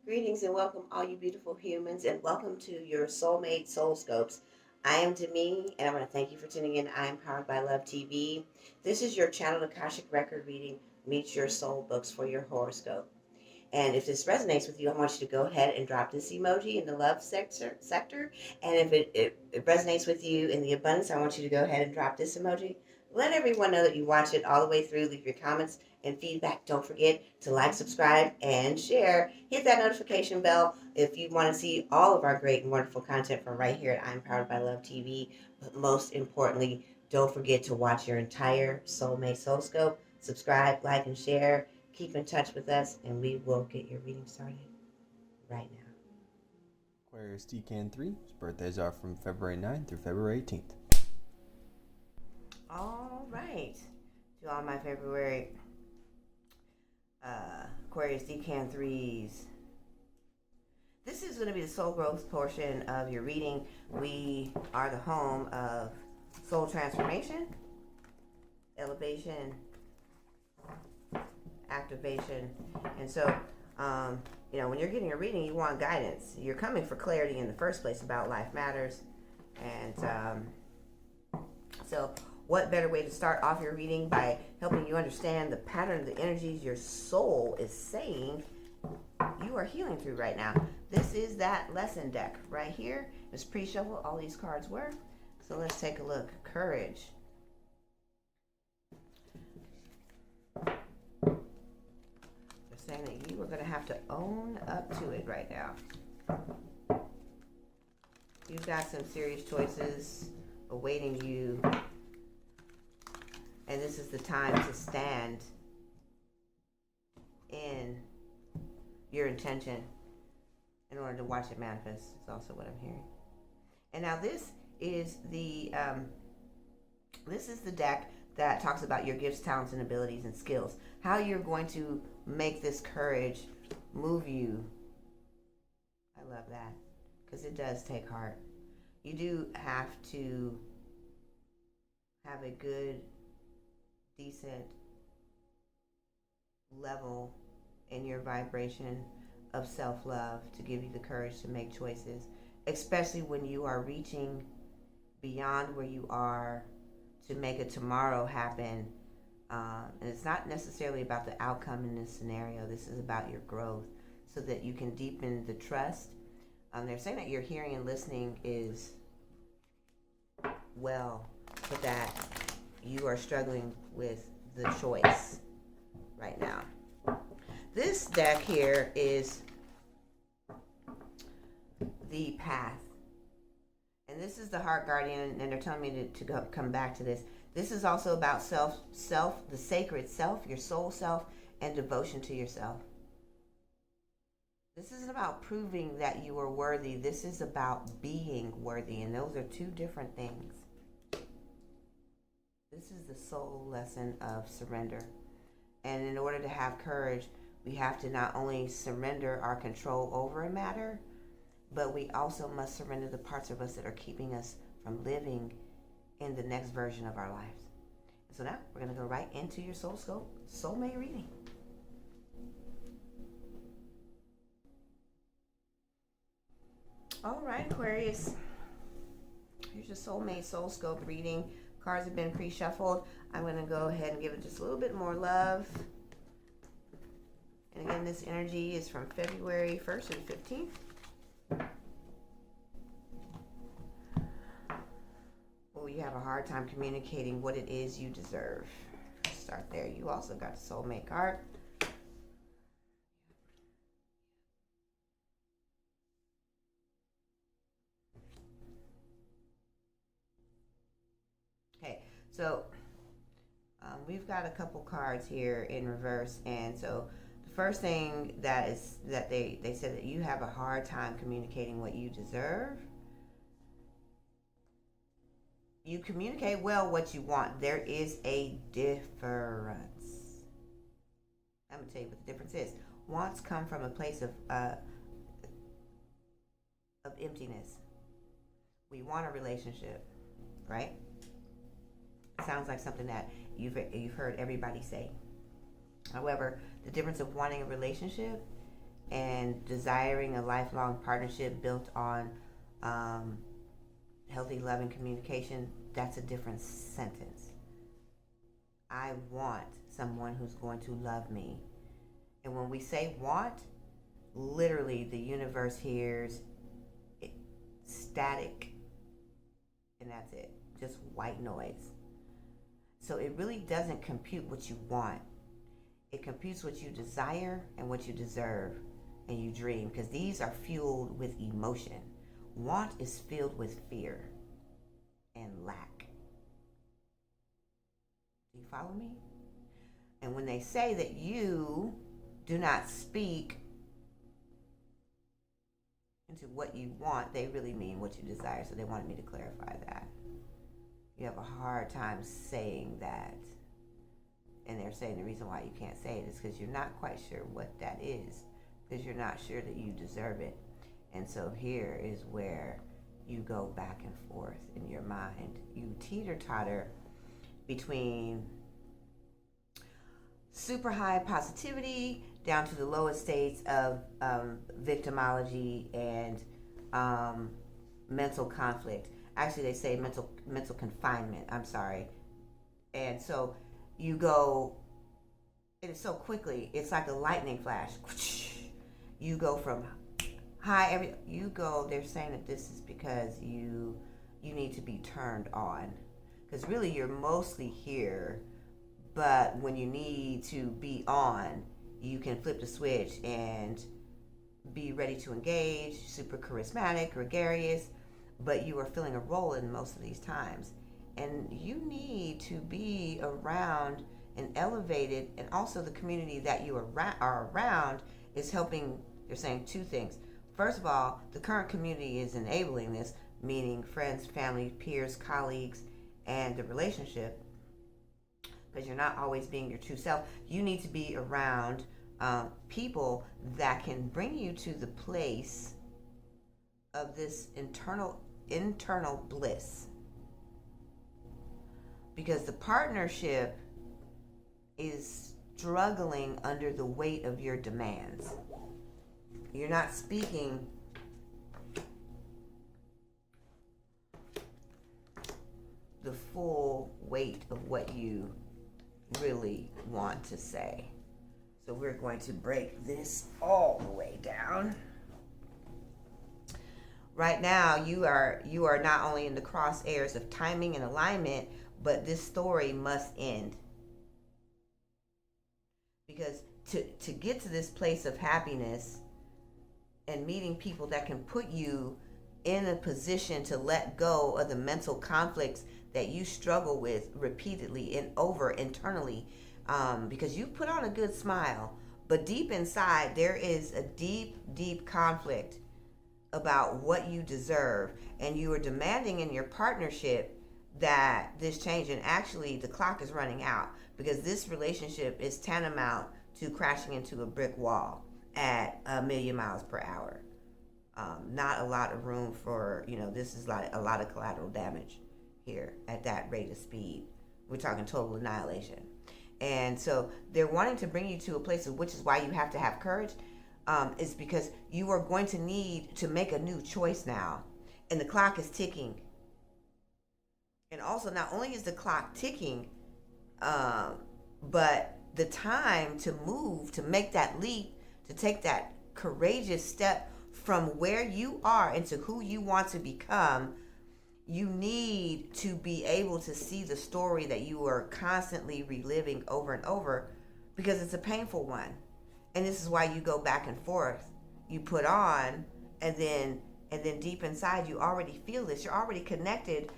Greetings and welcome, all you beautiful humans, and welcome to your soulmate soul scopes. I am Demi, and I want to thank you for tuning in. I am powered by Love TV. This is your channel Akashic Record reading meets your soul books for your horoscope. And if this resonates with you, I want you to go ahead and drop this emoji in the love sector. And if it resonates with you in the abundance, I want you to go ahead and drop this emoji. Let everyone know that you watch it all the way through. Leave your comments and feedback. Don't forget to like, subscribe, and share. Hit that notification bell if you want to see all of our great and wonderful content from right here at I'm Powered by Love TV. But most importantly, don't forget to watch your entire Soulmate Soul Scope. Subscribe, like, and share. Keep in touch with us, and we will get your reading started right now. Aquarius DECAN 3, his birthdays are from February 9th through February 18th. All right. To all my February Aquarius DECAN 3s. This is going to be the soul growth portion of your reading. We are the home of soul transformation, elevation, activation. And so, when you're getting a reading, you want guidance. You're coming for clarity in the first place about life matters. And so what better way to start off your reading by helping you understand the pattern of the energies your soul is saying you are healing through right now. This is that lesson deck right here. It's pre-shuffle. All these cards were. So let's take a look. Courage. Saying that you are going to have to own up to it right now. You've got some serious choices awaiting you, and this is the time to stand in your intention in order to watch it manifest. Is also what I'm hearing. And now this is the deck that talks about your gifts, talents, and abilities and skills. How you're going to make this courage move you. I love that, because it does take heart. You do have to have a good, decent level in your vibration of self-love to give you the courage to make choices, especially when you are reaching beyond where you are to make a tomorrow happen. And it's not necessarily about the outcome in this scenario. This is about your growth so that you can deepen the trust. They're saying that your hearing and listening is well, but that you are struggling with the choice right now. This deck here is the path. And this is the heart guardian, and they're telling me to come back to this. This is also about self, the sacred self, your soul self, and devotion to yourself. This isn't about proving that you are worthy. This is about being worthy, and those are two different things. This is the soul lesson of surrender. And in order to have courage, we have to not only surrender our control over a matter, but we also must surrender the parts of us that are keeping us from living in the next version of our lives. So now we're going to go right into your soul scope soulmate reading. All right, Aquarius. Here's your soulmate soul scope reading. Cards have been pre-shuffled. I'm going to go ahead and give it just a little bit more love. And again, this energy is from February 1st to the 15th. You have a hard time communicating what it is you deserve. Start there. You also got the soulmate card. Okay, so we've got a couple cards here in reverse, and so the first thing that they said that you have a hard time communicating what you deserve. You communicate well what you want. There is a difference. I'm going to tell you what the difference is. Wants come from a place of emptiness. We want a relationship, right? Sounds like something that you've heard everybody say. However, the difference of wanting a relationship and desiring a lifelong partnership built on healthy, loving communication, that's a different sentence. I want someone who's going to love me. And when we say want, literally the universe hears it, static, and that's it. Just white noise. So it really doesn't compute what you want. It computes what you desire and what you deserve and you dream, because these are fueled with emotion. Want is filled with fear and lack. Do you follow me? And when they say that you do not speak into what you want, they really mean what you desire. So they wanted me to clarify that. You have a hard time saying that. And they're saying the reason why you can't say it is because you're not quite sure what that is, because you're not sure that you deserve it. And so here is where you go back and forth in your mind. You teeter-totter between super high positivity down to the lowest states of victimology and mental conflict. Actually, they say mental confinement. I'm sorry. And so you go, it is so quickly, it's like a lightning flash. You go from high, they're saying that this is because you need to be turned on. Because really you're mostly here, but when you need to be on, you can flip the switch and be ready to engage, super charismatic, gregarious, but you are filling a role in most of these times. And you need to be around and elevated, and also the community that you are around is helping. They're saying two things. First of all, the current community is enabling this, meaning friends, family, peers, colleagues, and the relationship, because you're not always being your true self. You need to be around people that can bring you to the place of this internal bliss. Because the partnership is struggling under the weight of your demands. You're not speaking the full weight of what you really want to say. So we're going to break this all the way down. Right now, you are not only in the crosshairs of timing and alignment, but this story must end. Because to get to this place of happiness and meeting people that can put you in a position to let go of the mental conflicts that you struggle with repeatedly and over internally, because you put on a good smile, but deep inside there is a deep conflict about what you deserve, and you are demanding in your partnership that this change. And actually the clock is running out, because this relationship is tantamount to crashing into a brick wall at 1,000,000 miles per hour. Not a lot of room for, this is like a lot of collateral damage here at that rate of speed. We're talking total annihilation. And so they're wanting to bring you to a place of, which is why you have to have courage, is because you are going to need to make a new choice now. And the clock is ticking. And also, not only is the clock ticking, but the time to move, to make that leap, to take that courageous step from where you are into who you want to become, you need to be able to see the story that you are constantly reliving over and over, because it's a painful one. And this is why you go back and forth. You put on, and then deep inside you already feel this. You're already connected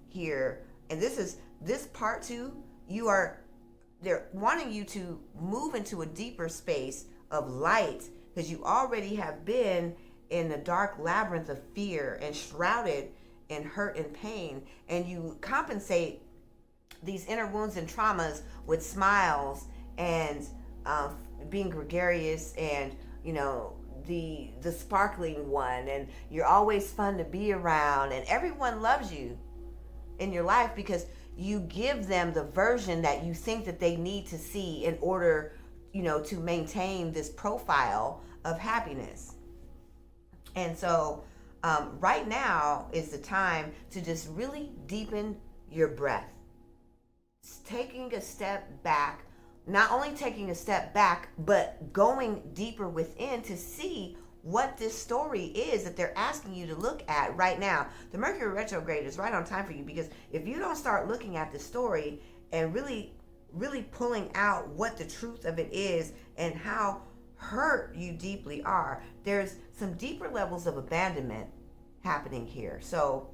here. And this part two, they're wanting you to move into a deeper space of light, because you already have been in the dark labyrinth of fear and shrouded in hurt and pain, and you compensate these inner wounds and traumas with smiles and being gregarious and the sparkling one, and you're always fun to be around, and everyone loves you in your life because you give them the version that you think that they need to see in order to maintain this profile of happiness. And so right now is the time to just really deepen your breath. Taking a step back, not only taking a step back, but going deeper within to see what this story is that they're asking you to look at right now. The Mercury retrograde is right on time for you, because if you don't start looking at the story and really pulling out what the truth of it is and how hurt you deeply are, there's some deeper levels of abandonment happening here. So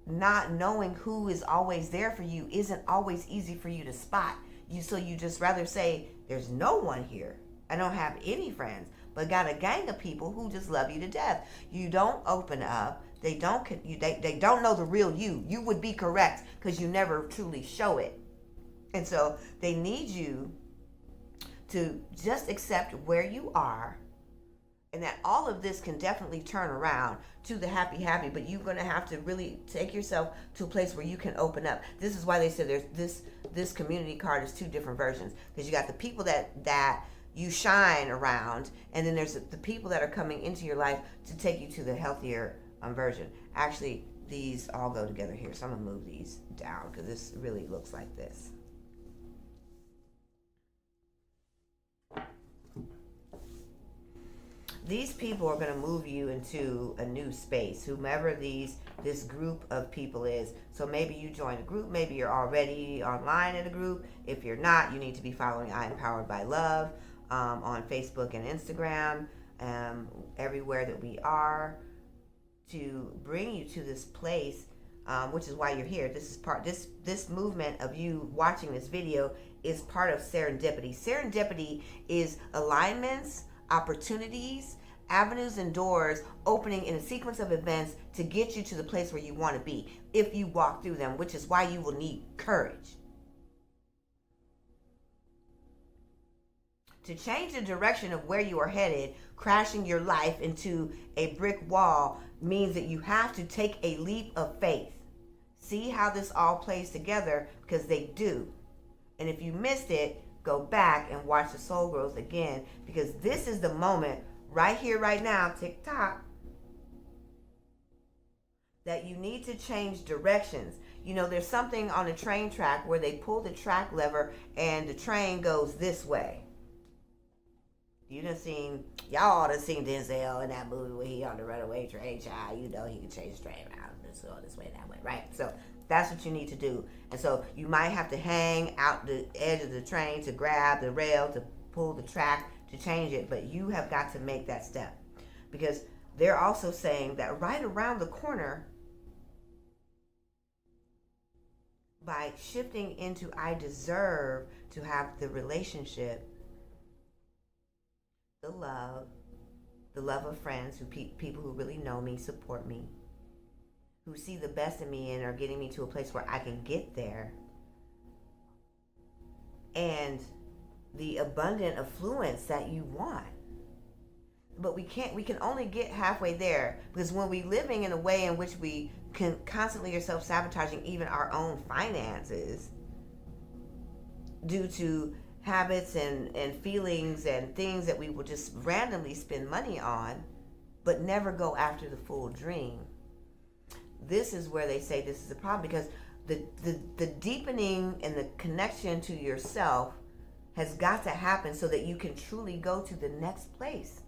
not knowing who is always there for you isn't always easy for you to spot. So you just rather say, there's no one here. I don't have any friends, but got a gang of people who just love you to death. You don't open up. They don't know the real you. You would be correct, because you never truly show it. And so they need you to just accept where you are, and that all of this can definitely turn around to the happy, but you're going to have to really take yourself to a place where you can open up. This is why they said there's this community card is two different versions, because you got the people that you shine around, and then there's the people that are coming into your life to take you to the healthier version. Actually, these all go together here, so I'm going to move these down because this really looks like this. These people are going to move you into a new space, whomever this group of people is. So maybe you join a group, maybe you're already online in a group. If you're not, you need to be following I Am Powered by Love on Facebook and Instagram, everywhere that we are, to bring you to this place, which is why you're here. This movement of you watching this video is part of serendipity. Serendipity is alignments, opportunities, avenues, and doors opening in a sequence of events to get you to the place where you want to be if you walk through them, which is why you will need courage. To change the direction of where you are headed, crashing your life into a brick wall means that you have to take a leap of faith. See how this all plays together, because they do. And if you missed it, go back and watch the soul growth again, because this is the moment right here, right now, tick tock, that you need to change directions. You know, there's something on a train track where they pull the track lever and the train goes this way. Y'all done seen Denzel in that movie where he on the runaway train, child. You know he can change the train around this way, that way, right? So that's what you need to do. And so you might have to hang out the edge of the train to grab the rail to pull the track to change it, but you have got to make that step, because they're also saying that right around the corner, by shifting into I deserve to have the relationship, the love of friends, people who really know me, support me, who see the best in me and are getting me to a place where I can get there, and the abundant affluence that you want. But we can only get halfway there, because when we're living in a way in which we can constantly are self-sabotaging even our own finances due to habits and feelings and things that we will just randomly spend money on, but never go after the full dream. This is where they say this is a problem, because the deepening and the connection to yourself has got to happen so that you can truly go to the next place,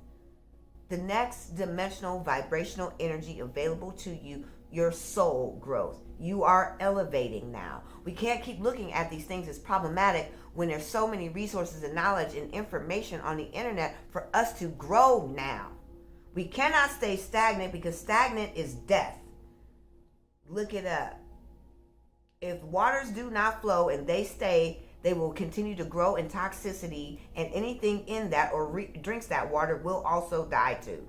the next dimensional vibrational energy available to you, your soul growth. You are elevating now. We can't keep looking at these things as problematic when there's so many resources and knowledge and information on the internet for us to grow now. We cannot stay stagnant, because stagnant is death. Look it up. If waters do not flow and they stay, they will continue to grow in toxicity, and anything in that or drinks that water will also die too.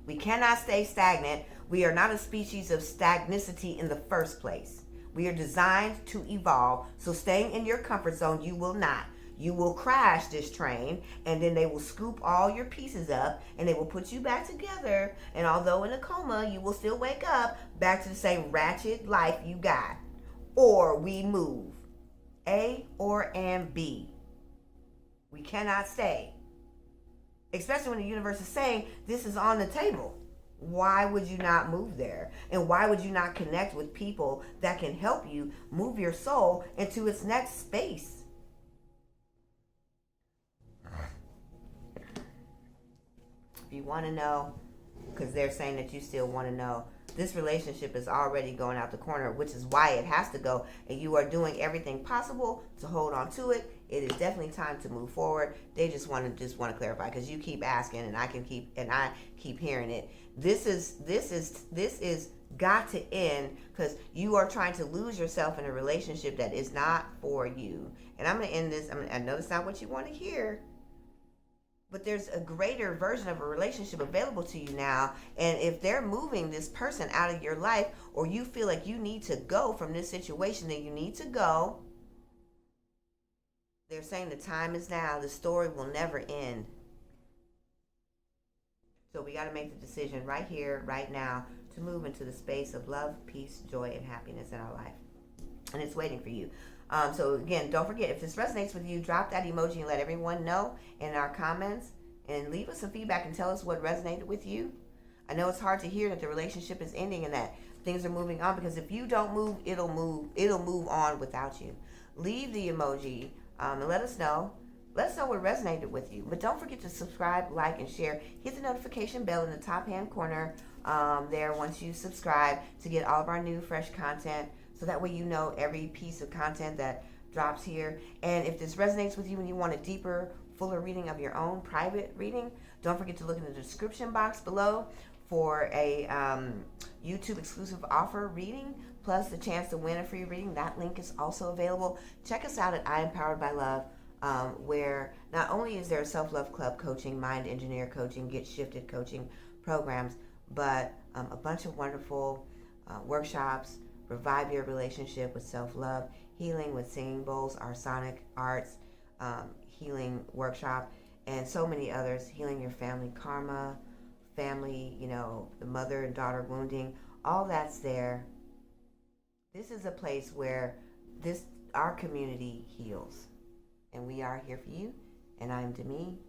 We cannot stay stagnant. We are not a species of stagnicity in the first place. We are designed to evolve. So staying in your comfort zone, you will not. You will crash this train, and then they will scoop all your pieces up and they will put you back together. And although in a coma, you will still wake up back to the same ratchet life you got. Or we move. A or and B. We cannot stay. Especially when the universe is saying this is on the table. Why would you not move there? And why would you not connect with people that can help you move your soul into its next space? If you want to know, because they're saying that you still want to know, this relationship is already going out the corner, which is why it has to go, and you are doing everything possible to hold on to it. It is definitely time to move forward. They just want to clarify, because you keep asking, and I keep hearing it. This is got to end, because you are trying to lose yourself in a relationship that is not for you. And I'm going to end this. I know it's not what you want to hear, but there's a greater version of a relationship available to you now. And if they're moving this person out of your life, or you feel like you need to go from this situation, then you need to go. They're saying the time is now. The story will never end. So we got to make the decision right here, right now, to move into the space of love, peace, joy, and happiness in our life. And it's waiting for you. So again, don't forget, if this resonates with you, drop that emoji and let everyone know in our comments, and leave us some feedback and tell us what resonated with you. I know it's hard to hear that the relationship is ending and that things are moving on, because if you don't move, it'll move on without you. Leave the emoji and let us know. Let us know what resonated with you. But don't forget to subscribe, like, and share. Hit the notification bell in the top hand corner there once you subscribe, to get all of our new fresh content. So that way you know every piece of content that drops here. And if this resonates with you and you want a deeper, fuller reading of your own private reading, don't forget to look in the description box below for a YouTube exclusive offer reading, plus the chance to win a free reading. That link is also available. Check us out at I Am Powered by Love, where not only is there a self-love club coaching, mind engineer coaching, get shifted coaching programs, but a bunch of wonderful workshops. Revive your relationship with self-love, healing with singing bowls, our sonic arts healing workshop, and so many others. Healing your family karma, family, the mother and daughter wounding, all that's there. This is a place where our community heals, and we are here for you. And I'm Demi.